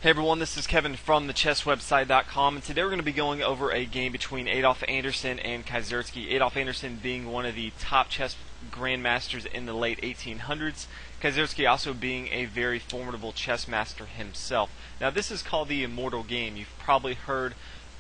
Hey everyone, this is Kevin from thechesswebsite.com, and today we're going to be going over a game between Adolf Anderssen and Kieser. Adolf Anderssen being one of the top chess grandmasters in the late 1800s, Kieser also being a very formidable chess master himself. Now this is called the Immortal game. You've probably heard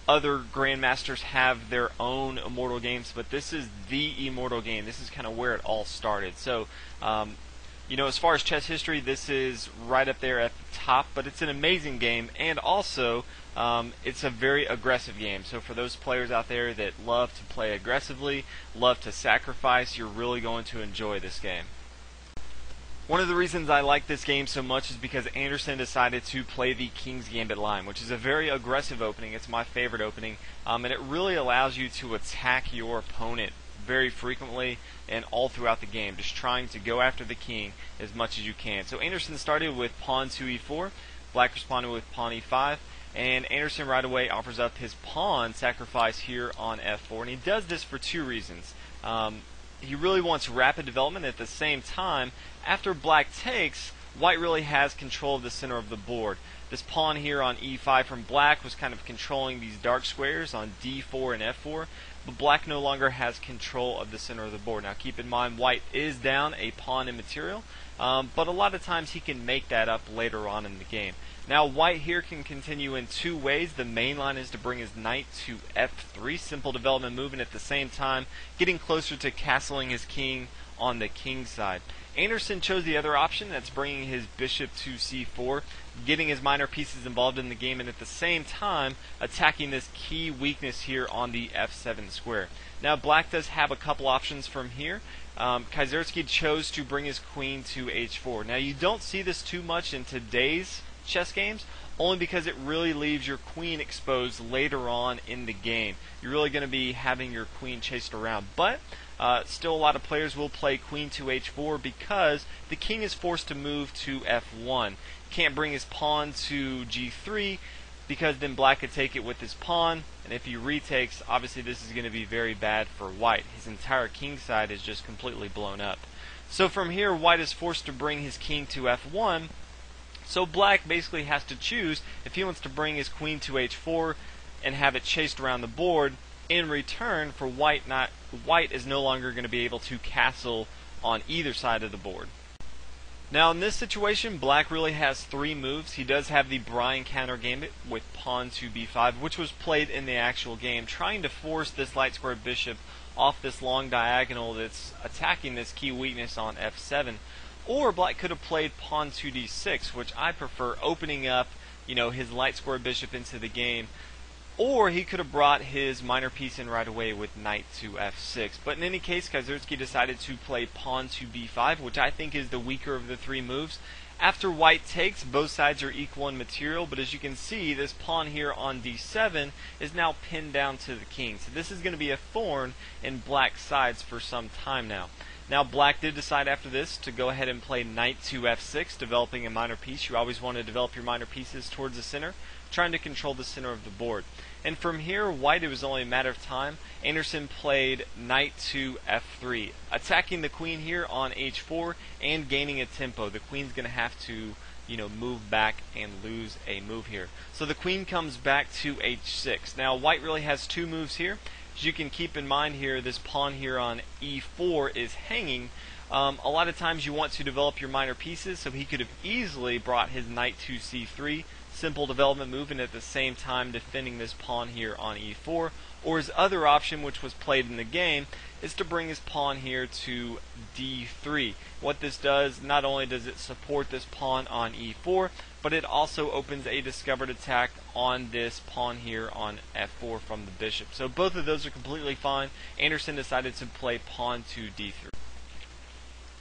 other grandmasters have their own Immortal games, but this is the Immortal game. This is kind of where it all started. So, as far as chess history, this is right up there at the top, but it's an amazing game, and also it's a very aggressive game. So for those players out there that love to play aggressively, love to sacrifice, you're really going to enjoy this game. One of the reasons I like this game so much is because Anderssen decided to play the King's Gambit line, which is a very aggressive opening. It's my favorite opening, and it really allows you to attack your opponent very frequently and all throughout the game, just trying to go after the king as much as you can. So Anderssen started with pawn to e4, Black responded with pawn e5, and Anderssen right away offers up his pawn sacrifice here on f4, and he does this for two reasons. He really wants rapid development. At the same time, after Black takes, White really has control of the center of the board. This pawn here on e5 from Black was kind of controlling these dark squares on d4 and f4, but Black no longer has control of the center of the board. Now keep in mind, White is down a pawn in material, but a lot of times he can make that up later on in the game. Now White here can continue in two ways. The main line is to bring his knight to f3, simple development move, and at the same time getting closer to castling his king on the king side. Anderssen chose the other option, that's bringing his bishop to c4, getting his minor pieces involved in the game, and at the same time attacking this key weakness here on the f7 square. Now Black does have a couple options from here. Kieser chose to bring his queen to h4. Now you don't see this too much in today's chess games, only because it really leaves your queen exposed later on in the game. You're really going to be having your queen chased around, but still a lot of players will play queen to h4 because the king is forced to move to f1. Can't bring his pawn to g3 because then Black could take it with his pawn, and if he retakes, obviously this is going to be very bad for White. His entire king side is just completely blown up. So from here, White is forced to bring his king to f1. So Black basically has to choose if he wants to bring his queen to h4 and have it chased around the board. In return, for White is no longer going to be able to castle on either side of the board. Now in this situation, Black really has three moves. He does have the Brian counter gambit with pawn to b5, which was played in the actual game, trying to force this light square bishop off this long diagonal that's attacking this key weakness on f7. Or Black could have played pawn to d6, which I prefer, opening up, his light square bishop into the game. Or he could have brought his minor piece in right away with knight to f6. But in any case, Kieser decided to play pawn to b5, which I think is the weaker of the three moves. After White takes, both sides are equal in material, but as you can see, this pawn here on d7 is now pinned down to the king. So this is going to be a thorn in Black's sides for some time now. Now Black did decide after this to go ahead and play knight to f6, developing a minor piece. You always want to develop your minor pieces towards the center, trying to control the center of the board. And from here, White, it was only a matter of time. Anderssen played knight to f3, attacking the queen here on h4 and gaining a tempo. The queen's going to have to move back and lose a move here. So the queen comes back to h6. Now White really has two moves here. As you can keep in mind here, this pawn here on e4 is hanging. A lot of times you want to develop your minor pieces, so he could have easily brought his knight to c3, simple development move, and at the same time defending this pawn here on e4. Or his other option, which was played in the game, is to bring his pawn here to d3. What this does, not only does it support this pawn on e4, but it also opens a discovered attack on this pawn here on f4 from the bishop. So both of those are completely fine. Anderssen decided to play pawn to d3.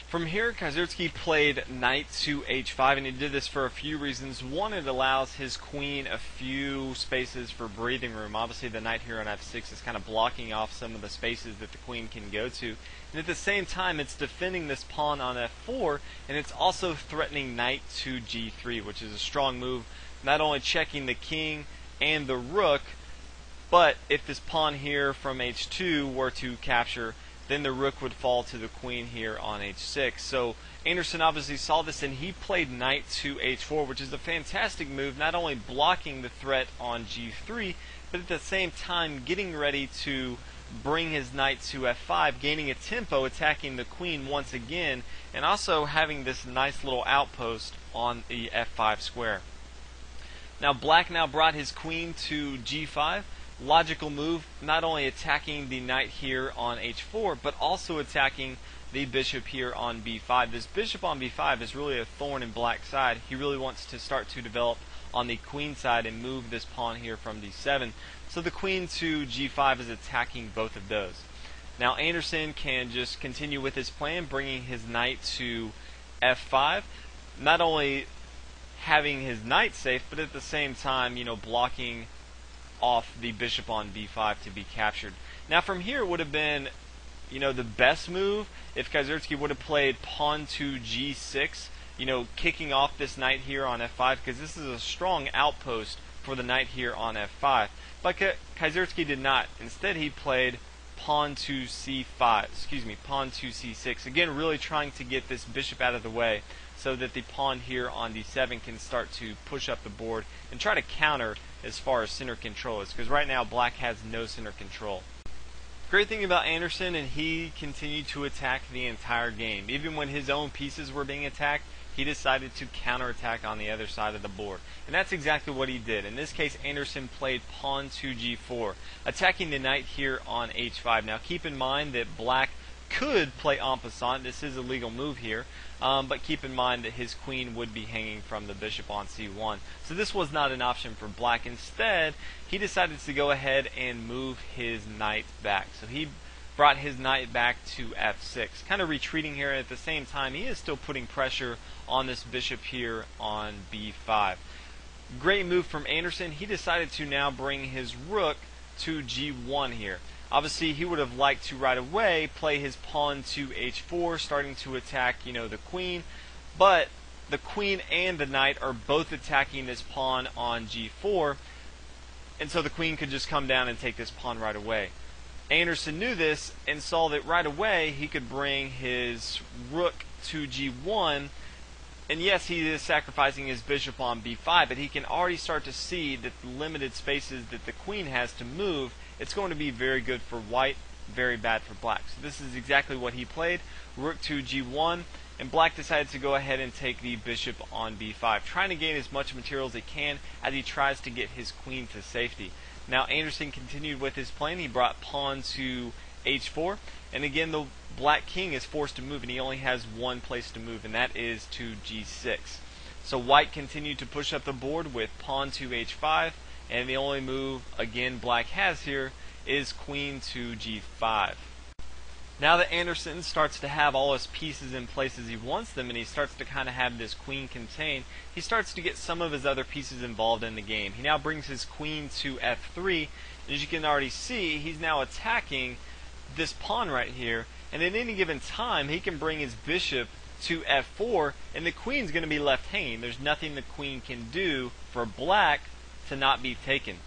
From here, Kieser played knight to h5, and he did this for a few reasons. One, it allows his queen a few spaces for breathing room. Obviously, the knight here on f6 is kind of blocking off some of the spaces that the queen can go to. And at the same time, it's defending this pawn on f4, and it's also threatening knight to g3, which is a strong move, not only checking the king and the rook, but if this pawn here from h2 were to capture, then the rook would fall to the queen here on h6. So Anderssen obviously saw this and he played knight to h4, which is a fantastic move, not only blocking the threat on g3, but at the same time getting ready to bring his knight to f5, gaining a tempo, attacking the queen once again, and also having this nice little outpost on the f5 square. Now black now brought his queen to g5. Logical move, not only attacking the knight here on h4, but also attacking the bishop here on b5. This bishop on b5 is really a thorn in black's side. He really wants to start to develop on the queen side and move this pawn here from d7. So the queen to g5 is attacking both of those. Now Anderssen can just continue with his plan, bringing his knight to f5. Not only having his knight safe, but at the same time, blocking off the bishop on b5 to be captured. Now from here it would have been, the best move if Kieserski would have played pawn to g6, kicking off this knight here on f5, because this is a strong outpost for the knight here on f5. But Kieserski did not. Instead he played pawn to c6. Again, really trying to get this bishop out of the way so that the pawn here on d7 can start to push up the board and try to counter as far as center control is, because right now black has no center control. Great thing about Anderssen, and he continued to attack the entire game. Even when his own pieces were being attacked, he decided to counterattack on the other side of the board. And that's exactly what he did. In this case, Anderssen played pawn to g4, attacking the knight here on h5. Now keep in mind that black could play en passant. This is a legal move here, but keep in mind that his queen would be hanging from the bishop on c1. So this was not an option for black. Instead, he decided to go ahead and move his knight back. So he brought his knight back to f6, kind of retreating here. At the same time, he is still putting pressure on this bishop here on b5. Great move from Anderssen. He decided to now bring his rook to g1 here. Obviously, he would have liked to right away play his pawn to h4, starting to attack, the queen. But the queen and the knight are both attacking this pawn on g4, and so the queen could just come down and take this pawn right away. Anderssen knew this and saw that right away he could bring his rook to g1. And yes, he is sacrificing his bishop on b5, but he can already start to see that the limited spaces that the queen has to move, it's going to be very good for white, very bad for black. So this is exactly what he played, rook to g1, and black decided to go ahead and take the bishop on b5, trying to gain as much material as he can as he tries to get his queen to safety. Now Anderssen continued with his plan. He brought pawn to h4, and again the black king is forced to move, and he only has one place to move, and that is to g6. So white continued to push up the board with pawn to h5, and the only move again black has here is queen to g5. Now that Anderssen starts to have all his pieces in place as he wants them, and he starts to kind of have this queen contained, he starts to get some of his other pieces involved in the game. He now brings his queen to f3, and as you can already see, he's now attacking this pawn right here, and at any given time he can bring his bishop to f4, and the queen's going to be left hanging. There's nothing the queen can do for black to not be taken.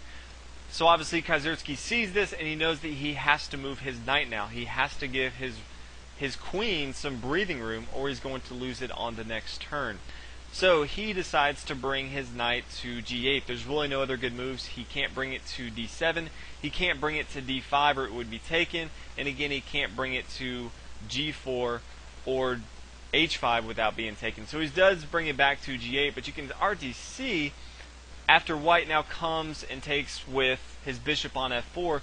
So obviously Kieserski sees this, and he knows that he has to move his knight now. He has to give his queen some breathing room, or he's going to lose it on the next turn. So he decides to bring his knight to g8. There's really no other good moves. He can't bring it to d7. He can't bring it to d5, or it would be taken. And again, he can't bring it to g4 or h5 without being taken. So he does bring it back to g8, but you can already see after white now comes and takes with his bishop on f4,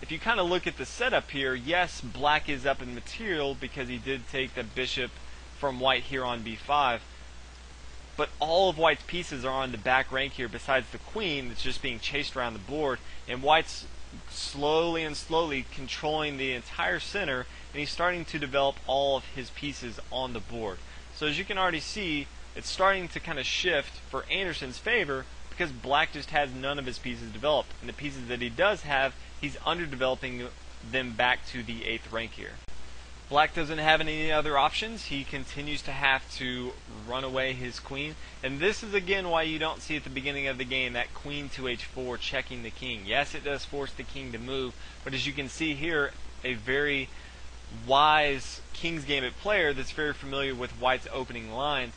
if you kind of look at the setup here, yes, black is up in material because he did take the bishop from white here on b5, but all of white's pieces are on the back rank here besides the queen that's just being chased around the board, and white's slowly and slowly controlling the entire center, and he's starting to develop all of his pieces on the board. So as you can already see, it's starting to kind of shift for Anderssen's favor, because black just has none of his pieces developed, and the pieces that he does have, he's underdeveloping them back to the 8th rank here. Black doesn't have any other options. He continues to have to run away his queen, and this is again why you don't see at the beginning of the game that queen to h4 checking the king. Yes, it does force the king to move, but as you can see here, a very wise King's Gambit player that's very familiar with White's opening lines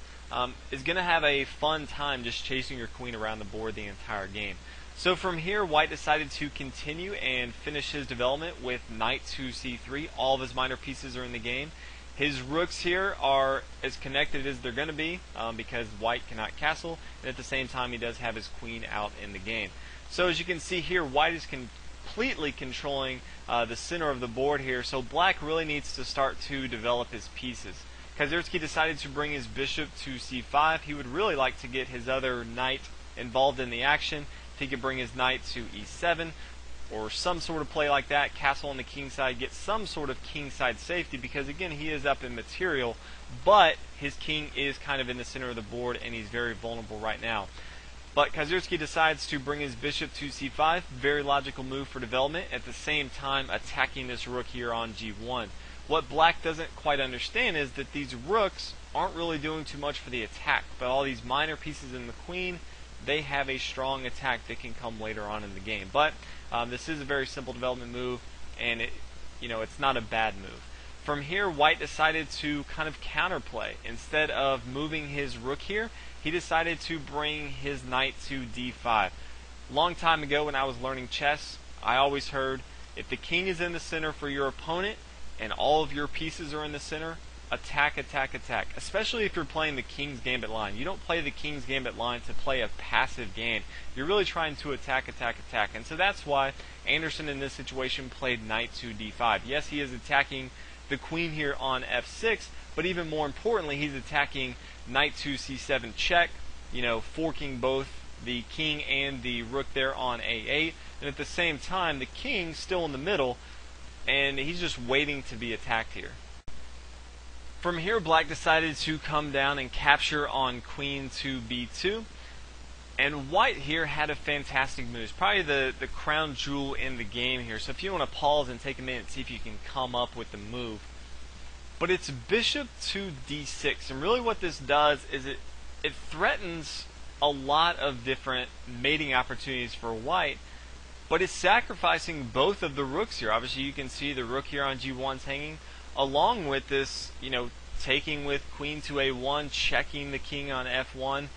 is going to have a fun time just chasing your queen around the board the entire game. So from here, White decided to continue and finish his development with knight to c3. All of his minor pieces are in the game. His rooks here are as connected as they're going to be because White cannot castle, and at the same time he does have his queen out in the game. So as you can see here, White is completely controlling the center of the board here, so Black really needs to start to develop his pieces. Kieser decided to bring his bishop to c5. He would really like to get his other knight involved in the action. If he could bring his knight to e7 or some sort of play like that, castle on the king side, get some sort of king side safety, because again he is up in material, but his king is kind of in the center of the board and he's very vulnerable right now. But Kieser decides to bring his bishop to c5, very logical move for development, at the same time attacking this rook here on g1. What Black doesn't quite understand is that these rooks aren't really doing too much for the attack, but all these minor pieces in the queen, they have a strong attack that can come later on in the game. But this is a very simple development move, and it's not a bad move. From here, White decided to kind of counterplay. Instead of moving his rook here, he decided to bring his knight to d5. Long time ago when I was learning chess, I always heard, if the king is in the center for your opponent and all of your pieces are in the center, attack, attack, attack. Especially if you're playing the King's Gambit line. You don't play the King's Gambit line to play a passive game. You're really trying to attack, attack, attack. And so that's why Anderssen in this situation played knight to d5. Yes, he is attacking the queen here on f6, but even more importantly, he's attacking knight to c7 check, forking both the king and the rook there on a8, and at the same time the king's still in the middle and he's just waiting to be attacked here. From here, Black decided to come down and capture on queen to b2, and White here had a fantastic move. It's probably the crown jewel in the game here, so if you want to pause and take a minute and see if you can come up with the move. But it's bishop to d6, and really what this does is it threatens a lot of different mating opportunities for White, but it's sacrificing both of the rooks here. Obviously you can see the rook here on g1's hanging, along with this, taking with queen to a1, checking the king on f1.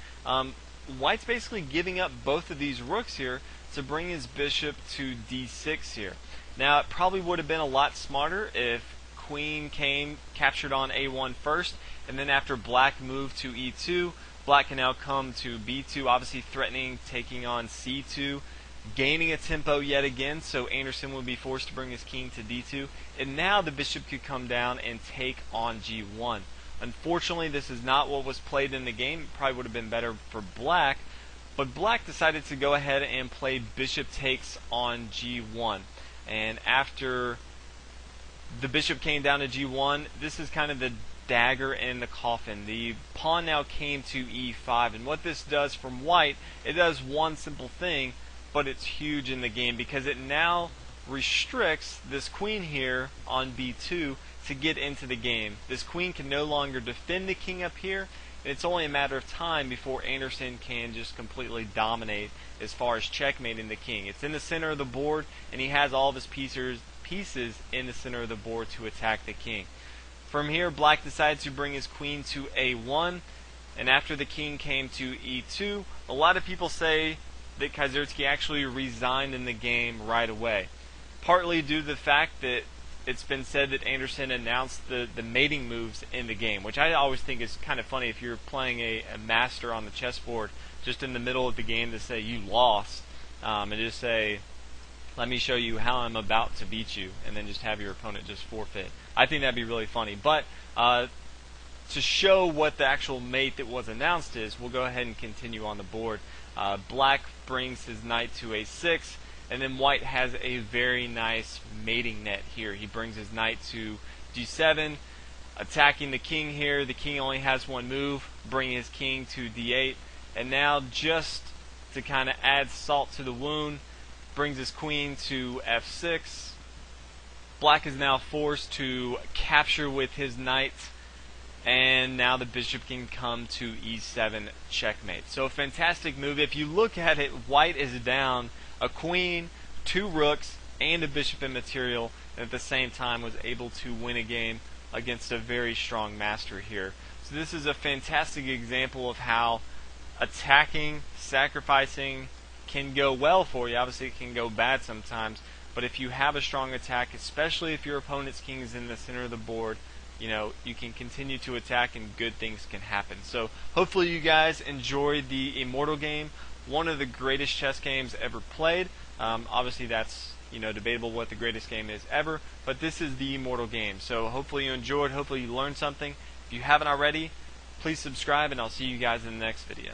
White's basically giving up both of these rooks here to bring his bishop to d6 here. Now it probably would have been a lot smarter if queen came, captured on a1 first, and then after Black moved to e2, Black can now come to b2, obviously threatening taking on c2, gaining a tempo yet again, so Anderssen would be forced to bring his king to d2, and now the bishop could come down and take on g1. Unfortunately, this is not what was played in the game. It probably would have been better for Black, but Black decided to go ahead and play bishop takes on g1. And after the bishop came down to g1, this is kind of the dagger in the coffin. The pawn now came to e5, and what this does from White, it does one simple thing, but it's huge in the game because it now restricts this queen here on b2 to get into the game. This queen can no longer defend the king up here, and it's only a matter of time before Anderssen can just completely dominate as far as checkmating the king. It's in the center of the board, and he has all of his pieces in the center of the board to attack the king. From here, Black decided to bring his queen to a1, and after the king came to e2, a lot of people say that Kieser actually resigned in the game right away. Partly due to the fact that it's been said that Anderssen announced the mating moves in the game, which I always think is kind of funny if you're playing a master on the chessboard, just in the middle of the game to say you lost, and just say, let me show you how I'm about to beat you, and then just have your opponent just forfeit. I think that'd be really funny. But to show what the actual mate that was announced is, we'll go ahead and continue on the board. Black brings his knight to a6, and then White has a very nice mating net here. He brings his knight to g7, attacking the king here. The king only has one move, bringing his king to d8, and now just to kind of add salt to the wound, brings his queen to f6. Black is now forced to capture with his knight, and now the bishop can come to e7 checkmate. So a fantastic move. If you look at it, White is down a queen, two rooks, and a bishop in material, and at the same time was able to win a game against a very strong master here. So this is a fantastic example of how attacking, sacrificing can go well for you. Obviously it can go bad sometimes, but if you have a strong attack, especially if your opponent's king is in the center of the board, you can continue to attack and good things can happen. So hopefully you guys enjoyed the Immortal game, one of the greatest chess games ever played. Obviously that's debatable what the greatest game is ever, but this is the Immortal game. So hopefully you enjoyed, hopefully you learned something. If you haven't already, please subscribe, and I'll see you guys in the next video.